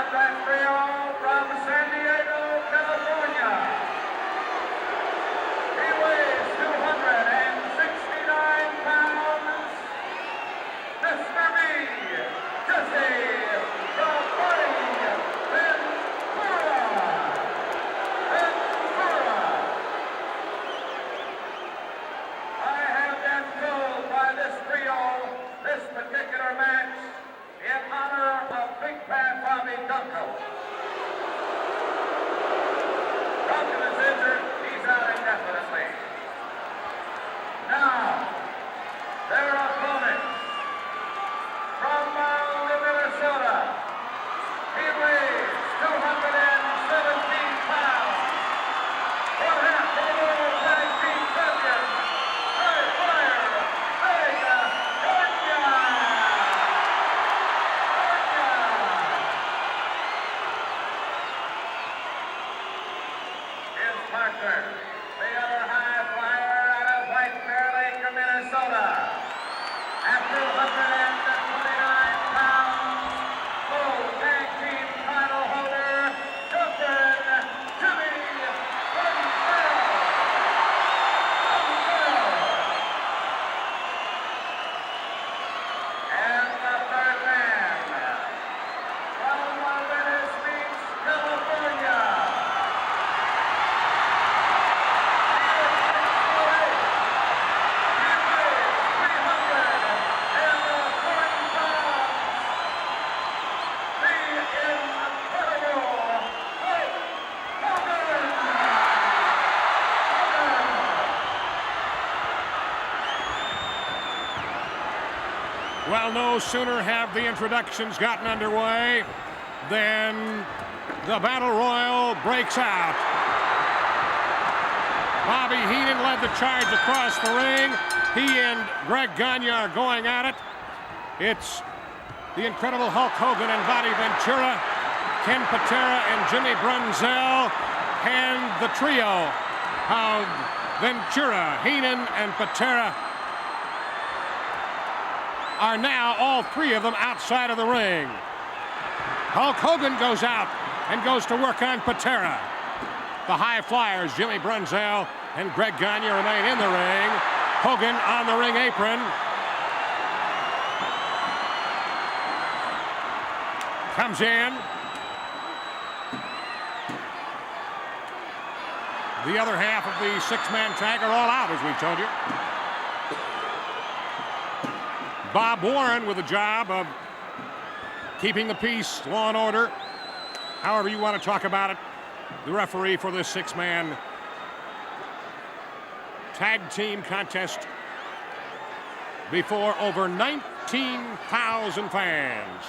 have that trio from San Diego, California. He weighs 269 pounds. Mr. B, Jesse the Body Ventura. I have been told by this trio this particular match in honor of Big Bad Bobby Duncan. Duncan is injured. He's out indefinitely. Now, their opponents from Minnesota. He weighs 217 pounds. One half of the World Tag Team Champion, High Flyer, Vega Gagne. His partner, the other high flyer out of White Bear Lake, Minnesota. At 229 pounds, full tag team title holder, Justin Jimmy Brunzell. And the third man, from Venice Beach, California. Well, no sooner have the introductions gotten underway than the Battle Royal breaks out. Bobby Heenan led the charge across the ring. He and Greg Gagne are going at it. It's the Incredible Hulk Hogan and Bobby Ventura, Ken Patera and Jimmy Brunzell, and the trio of Ventura, Heenan, and Patera are now all three of them outside of the ring. Hulk Hogan goes out and goes to work on Patera. The high flyers, Jimmy Brunzell and Greg Gagne, remain in the ring. Hogan on the ring apron. Comes in. The other half of the six-man tag are all out, as we told you. Bob Warren with the job of keeping the peace, law and order, however you want to talk about it. The referee for this six-man tag team contest before over 19,000 fans.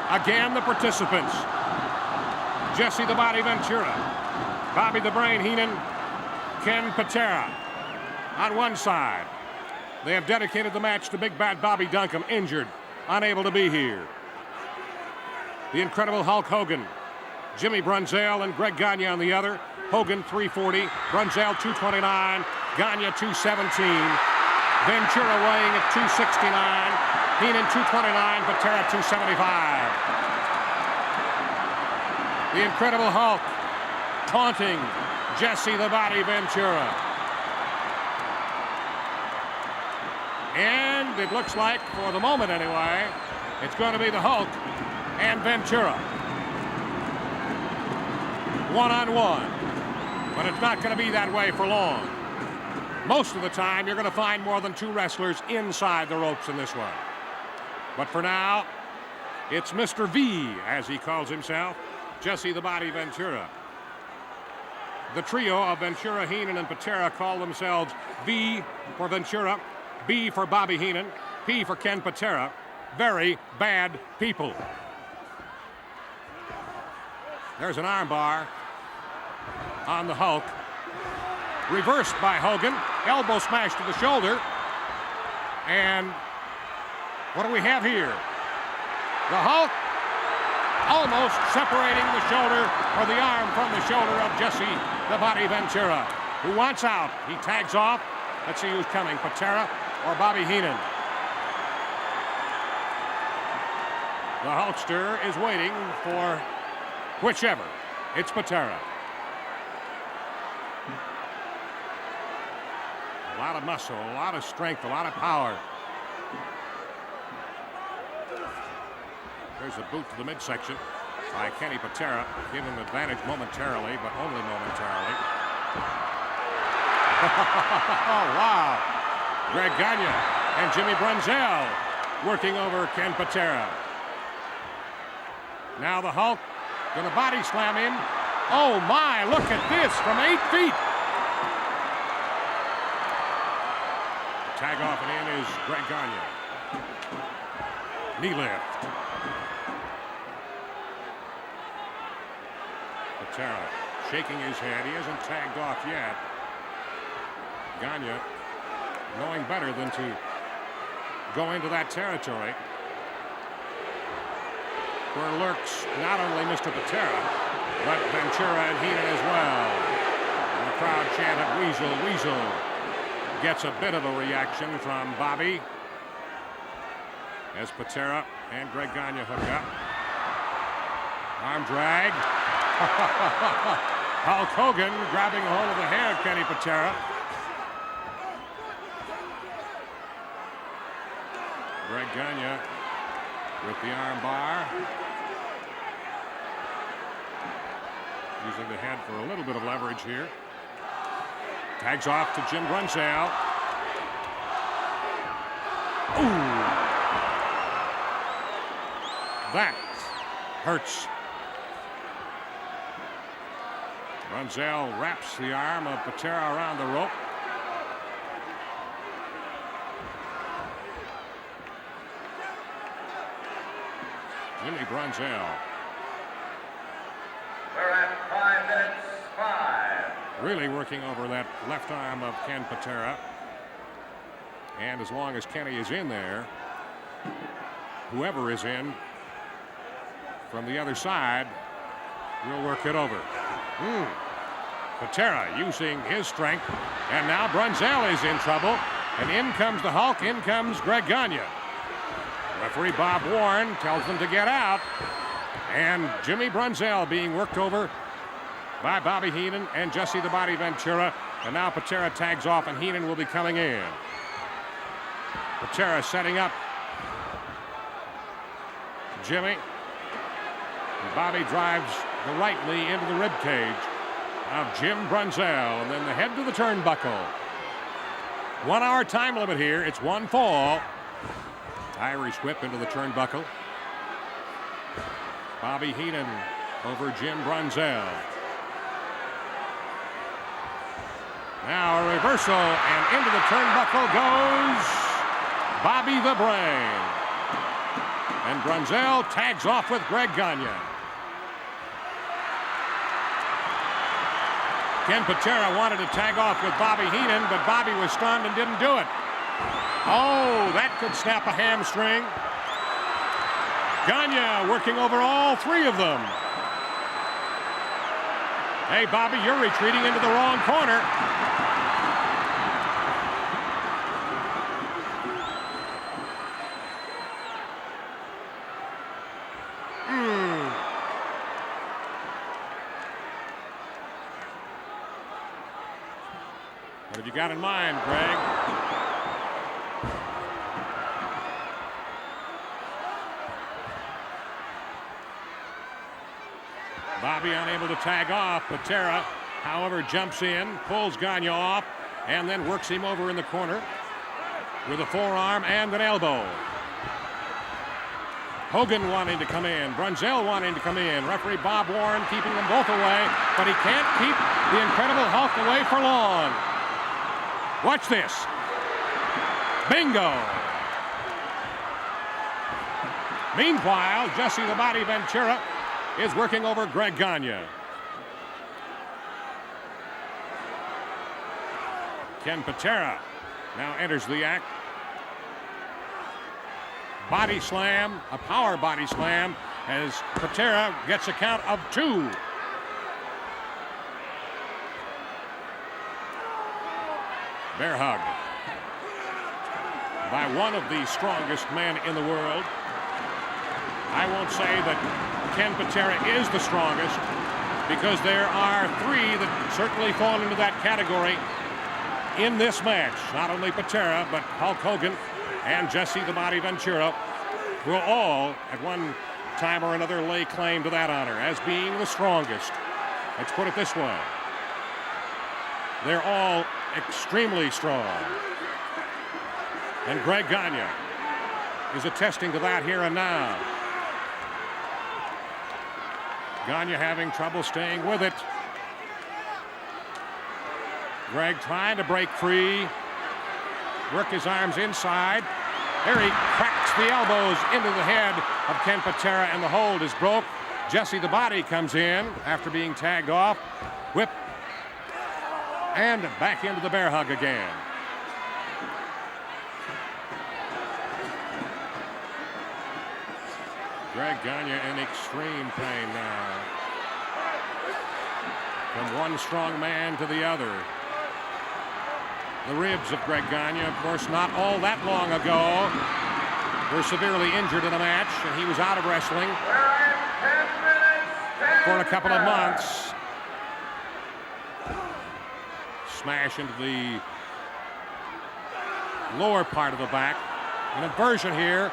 Again, the participants: Jesse the Body Ventura, Bobby the Brain Heenan, Ken Patera. On one side, they have dedicated the match to Big Bad Bobby Duncan, injured, unable to be here. The Incredible Hulk Hogan, Jimmy Brunzell, and Greg Gagne on the other. Hogan 340, Brunzell 229, Gagne 217, Ventura weighing at 269, Heenan 229, Patera 275. The Incredible Hulk taunting Jesse the Body Ventura. And it looks like, for the moment anyway, it's going to be the Hulk and Ventura. One-on-one. But it's not going to be that way for long. Most of the time, you're going to find more than two wrestlers inside the ropes in this one. But for now, it's Mr. V, as he calls himself, Jesse the Body Ventura. The trio of Ventura, Heenan, and Patera call themselves V for Ventura, B for Bobby Heenan, P for Ken Patera. Very bad people. There's an armbar on the Hulk. Reversed by Hogan. Elbow smash to the shoulder. And what do we have here? The Hulk almost separating the shoulder or the arm from the shoulder of Jesse the Body Ventura, who wants out. He tags off. Let's see who's coming, Patera or Bobby Heenan. The Hulkster is waiting for whichever. It's Patera. A lot of muscle, a lot of strength, a lot of power. There's a boot to the midsection by Kenny Patera. Give him advantage momentarily, but only momentarily. Oh, wow. Greg Gagne and Jimmy Brunzell working over Ken Patera. Now the Hulk going to body slam him. Oh, my, look at this from 8 feet. Tag off and in is Greg Gagne. Knee lift. Patera shaking his head. He hasn't tagged off yet. Gagne knowing better than to go into that territory where lurks not only Mr. Patera, but Ventura and Heenan as well. And the crowd chanted, "Weasel, Weasel." Gets a bit of a reaction from Bobby as Patera and Greg Gagne hook up. Arm drag. Hulk Hogan grabbing a hold of the hair of Kenny Patera. Greg Gagne with the arm bar. Using the head for a little bit of leverage here. Tags off to Jim Brunzell. Ooh. That hurts. Brunzell wraps the arm of Patera around the rope. Jimmy Brunzell. We're at 5 minutes 5. Really working over that left arm of Ken Patera. And as long as Kenny is in there, whoever is in from the other side will work it over. Patera using his strength. And now Brunzell is in trouble. And in comes the Hulk. In comes Greg Gagne. Referee Bob Warren tells them to get out. And Jimmy Brunzell being worked over by Bobby Heenan and Jesse the Body Ventura. And now Patera tags off and Heenan will be coming in. Patera setting up Jimmy. And Bobby drives the right knee into the rib cage of Jim Brunzell. And then the head to the turnbuckle. 1 hour time limit here. It's one fall. Irish whip into the turnbuckle. Bobby Heenan over Jim Brunzell. Now a reversal, and into the turnbuckle goes Bobby the Brain. And Brunzell tags off with Greg Gagne. Ken Patera wanted to tag off with Bobby Heenan, but Bobby was stunned and didn't do it. Oh, that could snap a hamstring. Gagne working over all 3 of them. Hey, Bobby, you're retreating into the wrong corner. What have you got in mind, Greg? Bobby unable to tag off. Patera, however, jumps in, pulls Gagne off, and then works him over in the corner with a forearm and an elbow. Hogan wanting to come in. Brunzell wanting to come in. Referee Bob Warren keeping them both away, but he can't keep the Incredible Hulk away for long. Watch this. Bingo. Meanwhile, Jesse the Body Ventura is working over Greg Gagne. Ken Patera now enters the act. Body slam, a power body slam, as Patera gets a count of 2. Bear hug by one of the strongest men in the world. I won't say that Ken Patera is the strongest, because there are three that certainly fall into that category in this match. Not only Patera, but Hulk Hogan and Jesse the Body Ventura will all, at one time or another, lay claim to that honor as being the strongest. Let's put it this way. They're all extremely strong. And Greg Gagne is attesting to that here and now. Gagne having trouble staying with it. Greg trying to break free. Work his arms inside. There he cracks the elbows into the head of Ken Patera, and the hold is broke. Jesse the Body comes in after being tagged off. Whip. And back into the bear hug again. Greg Gagne in extreme pain now. From one strong man to the other. The ribs of Greg Gagne, of course, not all that long ago, were severely injured in a match, and he was out of wrestling for a couple of months. Smash into the lower part of the back. An inversion here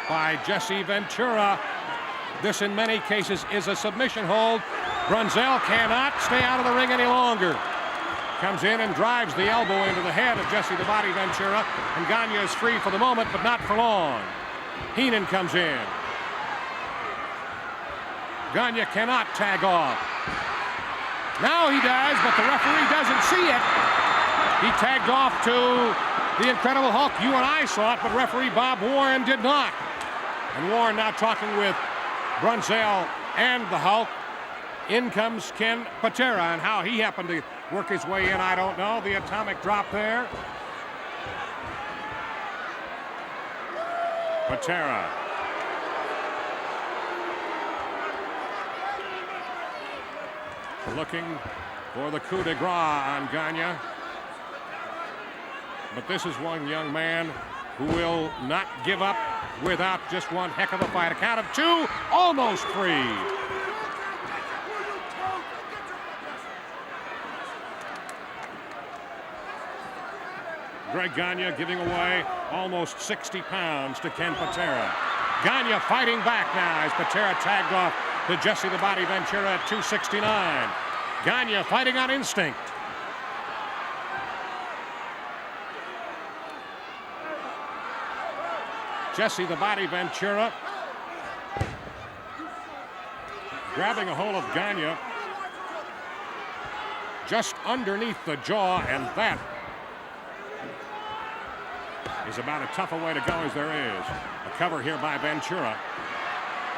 by Jesse Ventura. This, in many cases, is a submission hold. Brunzell cannot stay out of the ring any longer. Comes in and drives the elbow into the head of Jesse the Body Ventura, and Gagne is free for the moment, but not for long. Heenan comes in. Gagne cannot tag off. Now he does, but the referee doesn't see it. He tagged off to the Incredible Hulk. You and I saw it, but referee Bob Warren did not. And Warren now talking with Brunzell and the Hulk. In comes Ken Patera, and how he happened to work his way in, I don't know. The atomic drop there. Patera. Looking for the coup de grace on Gagne. But this is one young man who will not give up without just one heck of a fight. A count of two, almost free. Greg Gagne giving away almost 60 pounds to Ken Patera. Gagne fighting back now as Patera tagged off to Jesse the Body Ventura at 269. Gagne fighting on instinct. Jesse the Body Ventura grabbing a hold of Gagne just underneath the jaw, and that is about as tough a way to go as there is. A cover here by Ventura.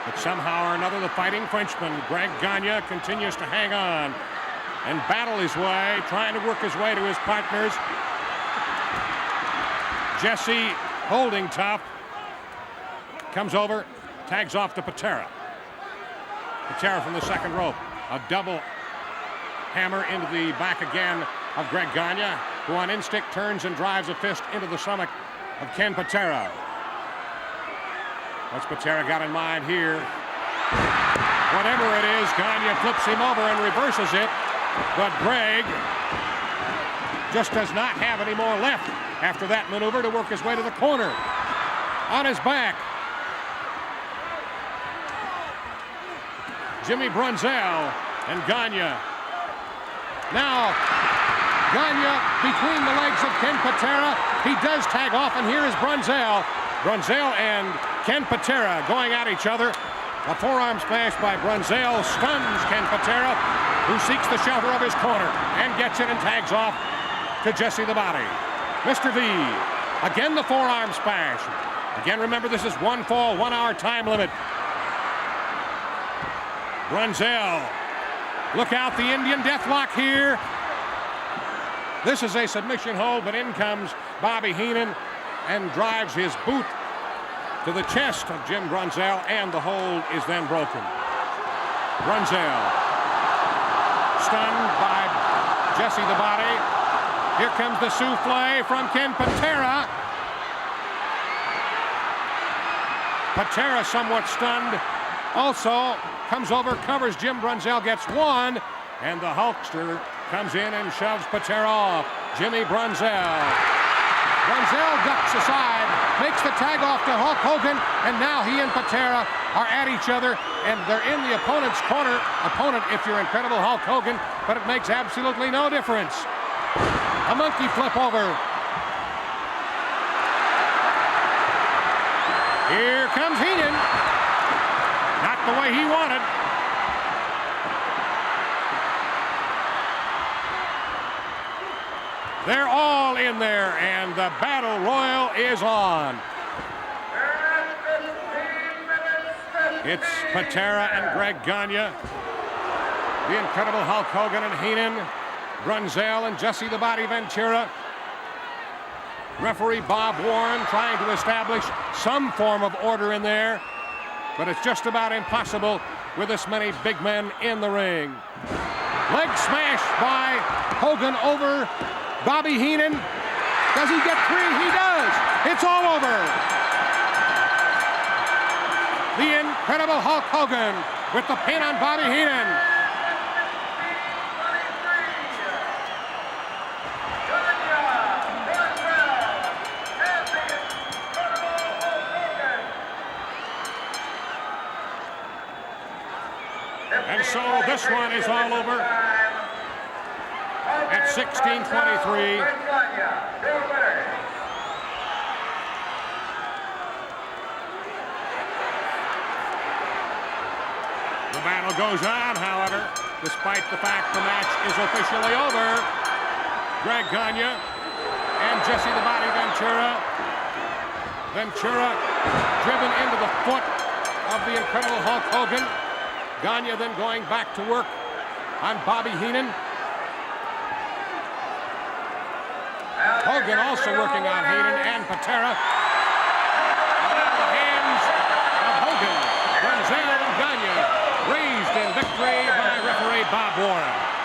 But somehow or another, the fighting Frenchman, Greg Gagne, continues to hang on and battle his way, trying to work his way to his partners. Jesse holding tough. Comes over, tags off to Patera. Patera from the second rope. A double hammer into the back again of Greg Gagne, who on instinct turns and drives a fist into the stomach of Ken Patera. What's Patera got in mind here? Whatever it is, Gagne flips him over and reverses it, but Greg just does not have any more left after that maneuver to work his way to the corner. On his back, Jimmy Brunzell and Gagne. Now, Gagne between the legs of Ken Patera. He does tag off, and here is Brunzell. Brunzell and Ken Patera going at each other. A forearm smash by Brunzell stuns Ken Patera, who seeks the shelter of his corner and gets it and tags off to Jesse the Body. Mr. V, again the forearm smash. Again, remember, this is one fall, 1 hour time limit. Brunzell, look out, the Indian Deathlock here. This is a submission hold, but in comes Bobby Heenan and drives his boot to the chest of Jim Brunzell, and the hold is then broken. Brunzell, stunned by Jesse the Body. Here comes the souffle from Ken Patera. Patera somewhat stunned. Also comes over, covers Jim Brunzell, gets one, and the Hulkster comes in and shoves Patera off. Jimmy Brunzell. Brunzell ducks aside, makes the tag off to Hulk Hogan, and now he and Patera are at each other, and they're in the opponent's corner. Opponent, if you're Incredible Hulk Hogan, but it makes absolutely no difference. A monkey flip over. Here comes Heenan. Not the way he wanted. They're all in there, and the battle royal is on. It's Patera and Greg Gagne, the Incredible Hulk Hogan and Heenan, Brunzell and Jesse the Body Ventura. Referee Bob Warren trying to establish some form of order in there, but it's just about impossible with this many big men in the ring. Leg smash by Hogan over Bobby Heenan. Does he get three? He does. It's all over. The Incredible Hulk Hogan with the pin on Bobby Heenan. And so this one is all over at 16:23. The battle goes on, however, despite the fact the match is officially over. Greg Gagne and Jesse the Body Ventura. Ventura driven into the foot of the Incredible Hulk Hogan. Gagne then going back to work on Bobby Heenan. Hogan also working on Heenan and Patera. Now the hands of Hogan, Brunzell, and Gagne raised in victory by referee Bob Warren.